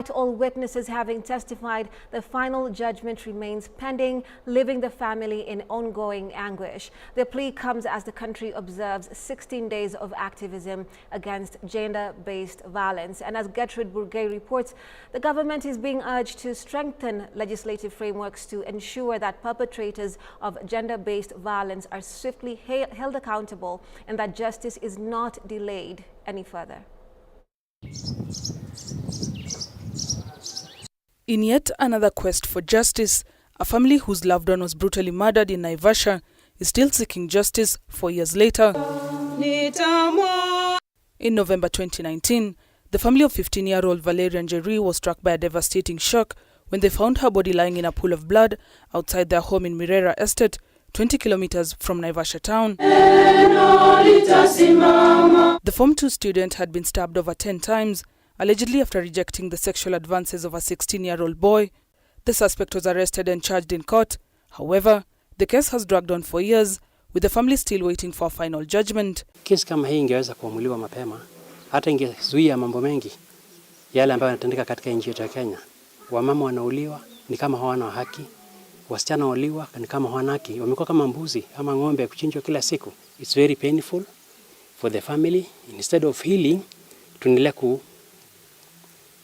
All witnesses having testified, the final judgment remains pending, leaving the family in ongoing anguish. The plea comes as the country observes 16 days of activism against gender-based violence. And as Gertrude Bourguet reports, the government is being urged to strengthen legislative frameworks to ensure that perpetrators of gender-based violence are swiftly held accountable and that justice is not delayed any further. In yet another quest for justice, a family whose loved one was brutally murdered in Naivasha is still seeking justice 4 years later. In November 2019, the family of 15-year-old Valerian Njeri was struck by a devastating shock when they found her body lying in a pool of blood outside their home in Mirera Estate, 20 kilometers from Naivasha town. The Form 2 student had been stabbed over 10 times, allegedly after rejecting the sexual advances of a 16-year-old boy. The suspect was arrested and charged in court. However, the case has dragged on for years, with the family still waiting for a final judgment. Kesi kama hii ingeweza kuamuliwa mapema, hata ingezuia mambo mengi yale ambayo yanatendeka katika nchi yetu ya Kenya. Wamama wanauliwa ni kama hawana haki, wasichana wauliwa ni kama hawana haki, wamekuwa kama mbuzi ama ng'ombe kuchinjwa kila siku. It's very painful for the family. Instead of healing, tunaendelea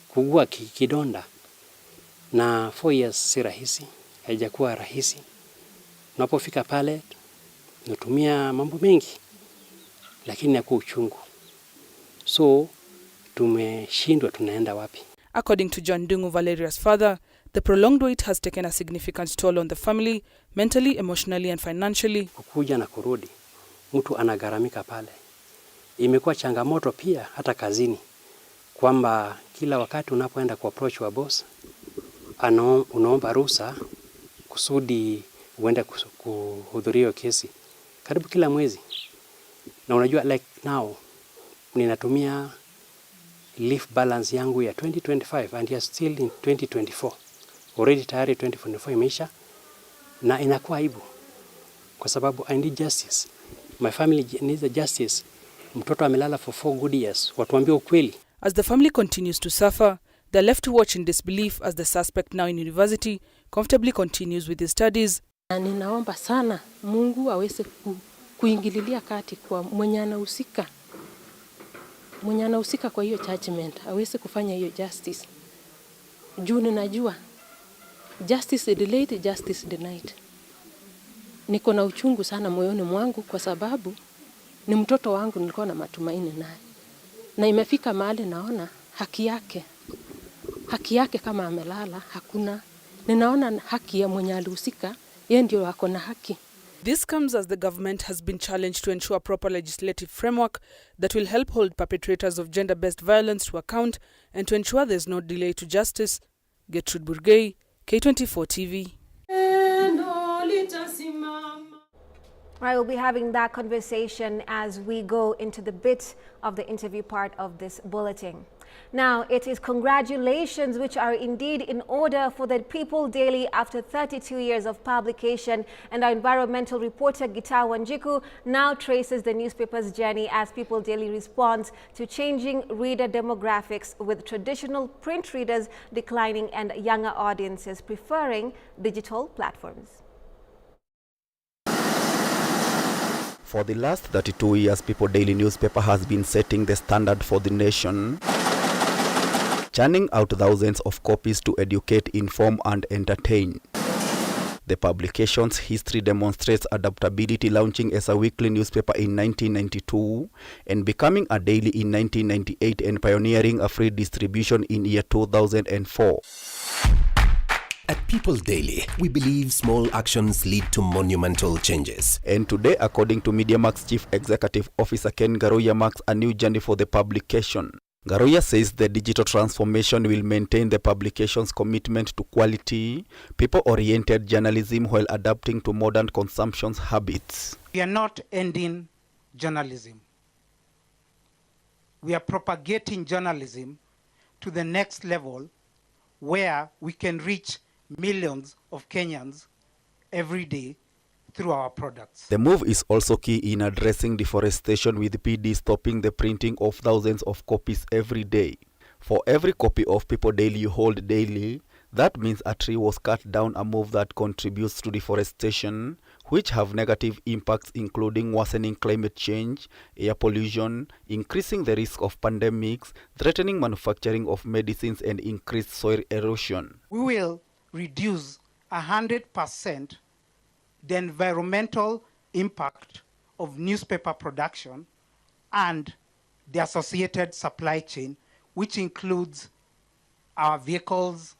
kuugua kidonda. Na 4 years si rahisi, haijakuwa rahisi. Unapofika pale, natumia mambo mengi, lakini yakuwa uchungu. So, tumeshindwa tunaenda wapi. According to John Dungu, Valeria's father, the prolonged wait has taken a significant toll on the family, mentally, emotionally and financially. Kukuja na kurudi, mtu anagaramika pale. Imekuwa changamoto pia hata kazini, kwamba kila wakati unapoenda ku approach wa boss, unaomba ruhusa kusudi uende kuhudhuria kesi karibu kila mwezi. Na unajua like now ninatumia leave balance yangu ya 2025 and you are still in 2024. Already tayari 2024 imeisha na inakuwa aibu kwa sababu I need justice. My family needs a justice. Mtoto amelala for 4 good years. Watuambie ukweli. As the family continues to suffer, they're left to watch in disbelief as the suspect, now in university, comfortably continues with his studies. Ninaomba sana Mungu aweze kuingililia kati kwa mwenye anahusika kwa hiyo judgment, aweze kufanya hiyo justice. Juu ninajua justice delayed, justice denied. Niko na uchungu sana moyoni mwangu kwa sababu ni mtoto wangu, nilikuwa na matumaini naye. Na imefika mahali naona haki yake kama amelala hakuna. Ninaona haki ya mwenye alihusika, yeye ndio ako na haki. This comes as the government has been challenged to ensure proper legislative framework that will help hold perpetrators of gender-based violence to account and to ensure there's no delay to justice. Gertrude Bourguet, K24 TV. I will be having that conversation as we go into the bit of the interview part of this bulletin. Now, it is congratulations which are indeed in order for the People Daily after 32 years of publication, and our environmental reporter Gita Wanjiku now traces the newspaper's journey as People Daily responds to changing reader demographics, with traditional print readers declining and younger audiences preferring digital platforms. For the last 32 years, People Daily newspaper has been setting the standard for the nation, churning out thousands of copies to educate, inform and entertain. The publication's history demonstrates adaptability, launching as a weekly newspaper in 1992 and becoming a daily in 1998 and pioneering a free distribution in year 2004. At People Daily, we believe small actions lead to monumental changes. And today, according to MediaMark's Chief Executive Officer Ken Garoya, marks a new journey for the publication. Garoya says the digital transformation will maintain the publication's commitment to quality, people-oriented journalism while adapting to modern consumption habits. We are not ending journalism. We are propagating journalism to the next level where we can reach millions of Kenyans every day through our products. The move is also key in addressing deforestation, with PD stopping the printing of thousands of copies every day. For every copy of People Daily you hold daily, that means a tree was cut down, a move that contributes to deforestation, which have negative impacts including worsening climate change, air pollution, increasing the risk of pandemics, threatening manufacturing of medicines, and increased soil erosion. We will reduce 100% the environmental impact of newspaper production and the associated supply chain, which includes our vehicles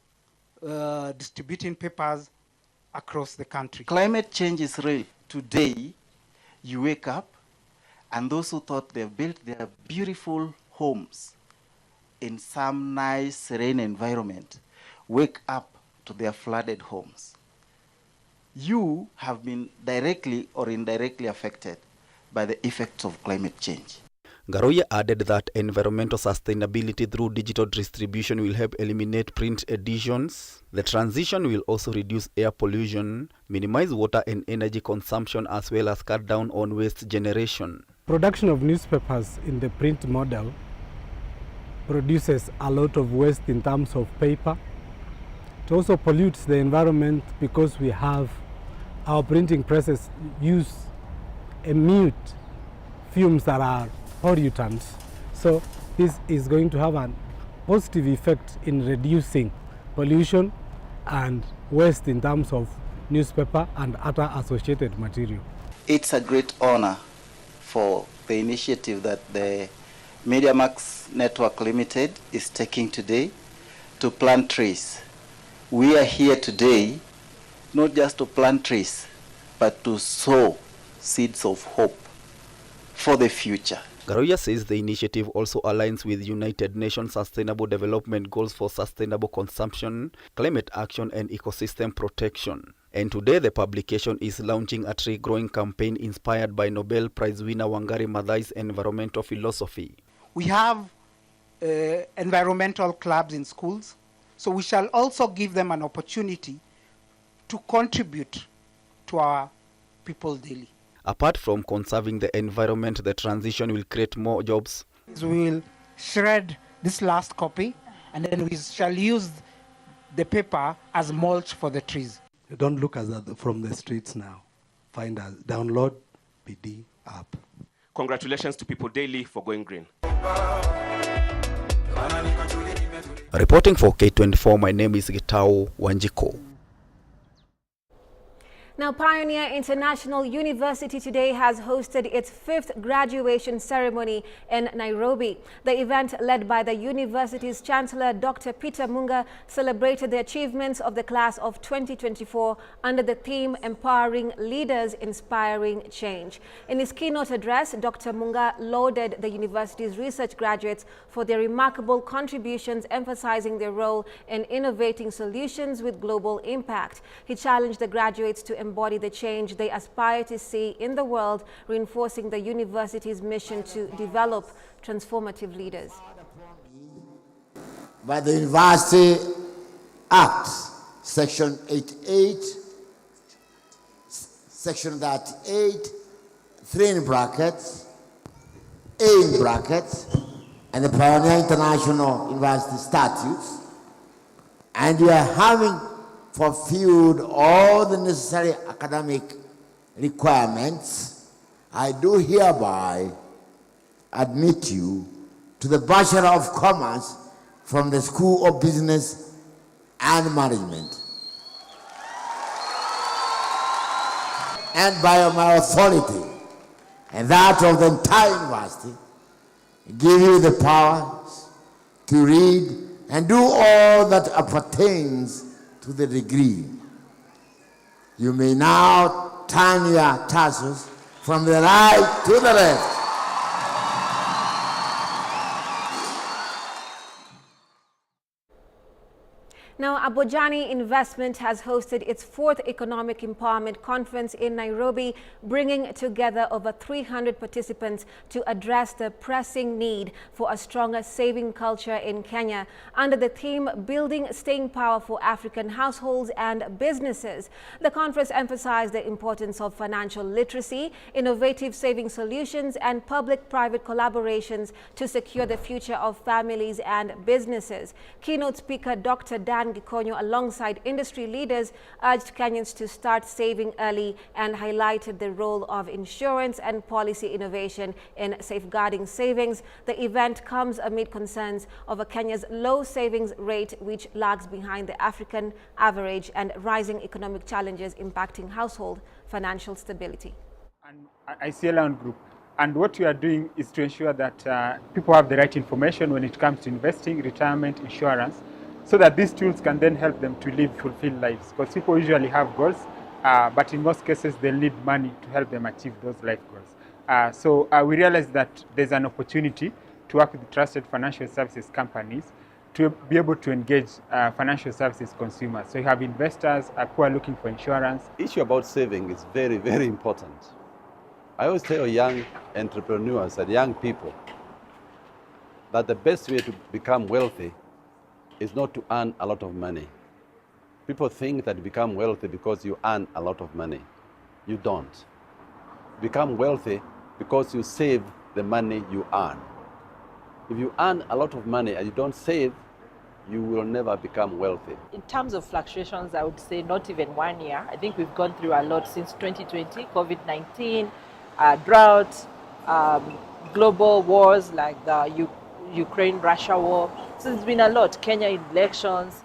distributing papers across the country. Climate change is real. Today, you wake up, and those who thought they built their beautiful homes in some nice, serene environment wake up to their flooded homes. You have been directly or indirectly affected by the effects of climate change. Garoya added that environmental sustainability through digital distribution will help eliminate print editions. The transition will also reduce air pollution, minimize water and energy consumption, as well as cut down on waste generation. Production of newspapers in the print model produces a lot of waste in terms of paper. It also pollutes the environment because we have our printing presses emit fumes that are pollutants. So this is going to have a positive effect in reducing pollution and waste in terms of newspaper and other associated material. It's a great honor for the initiative that the MediaMax Network Limited is taking today to plant trees. We are here today not just to plant trees, but to sow seeds of hope for the future. Garoya says the initiative also aligns with United Nations Sustainable Development Goals for sustainable consumption, climate action, and ecosystem protection. And today the publication is launching a tree growing campaign inspired by Nobel Prize winner Wangari Maathai's environmental philosophy. We have environmental clubs in schools, so we shall also give them an opportunity to contribute to our People Daily. Apart from conserving the environment, the transition will create more jobs. We will shred this last copy, and then we shall use the paper as mulch for the trees. Don't look at that from the streets now. Find us, download PD app. Congratulations to People Daily for going green. Reporting for K24, my name is Gitao Wanjiko. Now, Pioneer International University today has hosted its 5th graduation ceremony in Nairobi. The event, led by the university's Chancellor Dr. Peter Munga, celebrated the achievements of the class of 2024 under the theme Empowering Leaders, Inspiring Change. In his keynote address, Dr. Munga lauded the university's research graduates for their remarkable contributions, emphasizing their role in innovating solutions with global impact. He challenged the graduates to embody the change they aspire to see in the world, reinforcing the university's mission to develop transformative leaders. By the University Act, Section 88, Section 38, 3 in brackets, A in brackets, and the Pioneer International University Statutes, and you are having fulfilled all the necessary academic requirements, I do hereby admit you to the Bachelor of Commerce from the School of Business and Management. And by my authority and that of the entire university, give you the powers to read and do all that appertains to the degree. You may now turn your tassels from the right to the left. Now, Abojani Investment has hosted its 4th Economic Empowerment Conference in Nairobi, bringing together over 300 participants to address the pressing need for a stronger saving culture in Kenya under the theme Building Staying Power for African Households and Businesses. The conference emphasized the importance of financial literacy, innovative saving solutions, and public-private collaborations to secure the future of families and businesses. Keynote speaker Dr. Dan Gikonyo, alongside industry leaders, urged Kenyans to start saving early and highlighted the role of insurance and policy innovation in safeguarding savings. The event comes amid concerns over Kenya's low savings rate, which lags behind the African average, and rising economic challenges impacting household financial stability. And ICL Group. And what we are doing is to ensure that people have the right information when it comes to investing, retirement, insurance, so that these tools can then help them to live fulfilled lives. Because people usually have goals, but in most cases they'll need money to help them achieve those life goals. So we realize that there's an opportunity to work with trusted financial services companies to be able to engage financial services consumers. So you have investors who are looking for insurance. The issue about saving is very, very important. I always tell young entrepreneurs and young people that the best way to become wealthy is not to earn a lot of money. People think that you become wealthy because you earn a lot of money. You don't. You become wealthy because you save the money you earn. If you earn a lot of money and you don't save, you will never become wealthy. In terms of fluctuations, I would say not even 1 year. I think we've gone through a lot since 2020, COVID-19, drought, global wars like the Ukraine-Russia war. So it's been a lot. Kenya elections,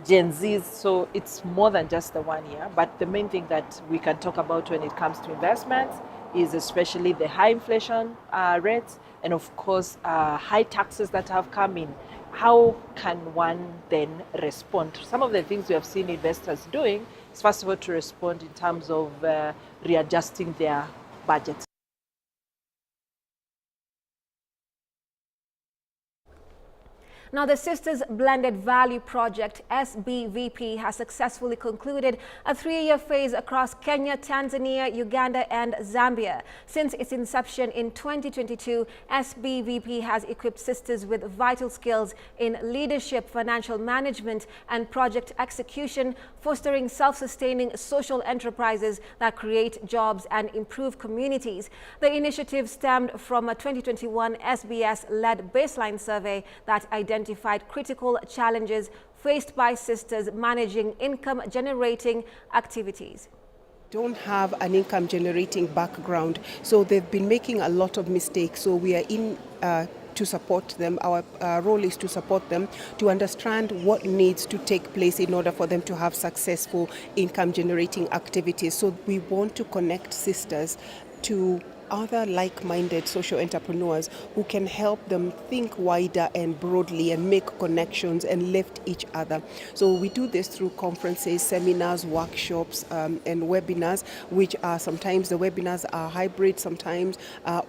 Gen Zs, so it's more than just the 1 year. But the main thing that we can talk about when it comes to investments is especially the high inflation rates and of course high taxes that have come in. How can one then respond? Some of the things we have seen investors doing is first of all to respond in terms of readjusting their budgets. Now, the Sisters Blended Value Project, SBVP, has successfully concluded a 3-year phase across Kenya, Tanzania, Uganda, and Zambia. Since its inception in 2022, SBVP has equipped sisters with vital skills in leadership, financial management, and project execution, fostering self-sustaining social enterprises that create jobs and improve communities. The initiative stemmed from a 2021 SBS-led baseline survey that identified critical challenges faced by sisters managing income-generating activities. Don't have an income-generating background, so they've been making a lot of mistakes. So we are in to support them. Our role is to support them to understand what needs to take place in order for them to have successful income-generating activities. So we want to connect sisters to other like-minded social entrepreneurs who can help them think wider and broadly and make connections and lift each other. So we do this through conferences, seminars, workshops, and webinars, which are sometimes the webinars are hybrid, sometimes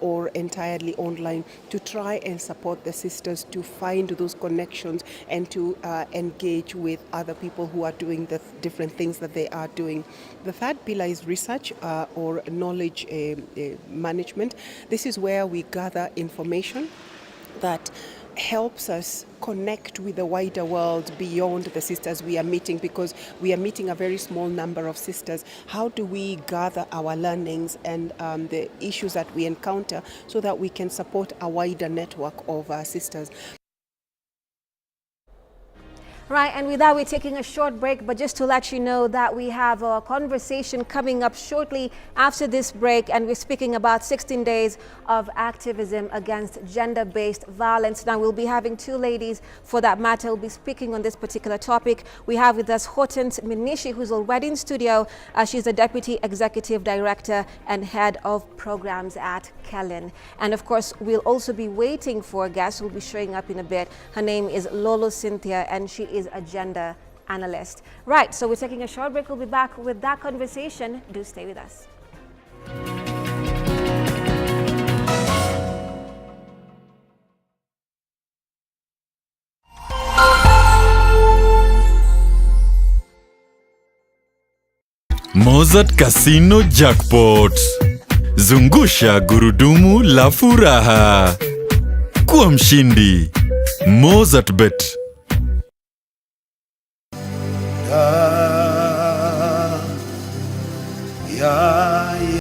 or entirely online, to try and support the sisters to find those connections and to engage with other people who are doing the different things that they are doing. The third pillar is research or knowledge management. This is where we gather information that helps us connect with the wider world beyond the sisters we are meeting, because we are meeting a very small number of sisters. How do we gather our learnings and the issues that we encounter so that we can support a wider network of sisters? Right, and with that, we're taking a short break, but just to let you know that we have a conversation coming up shortly after this break, and we're speaking about 16 days of activism against gender-based violence. Now, we'll be having two ladies, for that matter, will be speaking on this particular topic. We have with us Hortense Minishi, who's already in studio. She's the Deputy Executive Director and Head of Programs at Kellen. And of course, we'll also be waiting for a guest who will be showing up in a bit. Her name is Lolo Cynthia, and she is a gender analyst. Right, so we're taking a short break. We'll be back with that conversation. Do stay with us. Mozart Casino Jackpot. Zungusha gurudumu la furaha. Kuwa mshindi. Mozart Bet.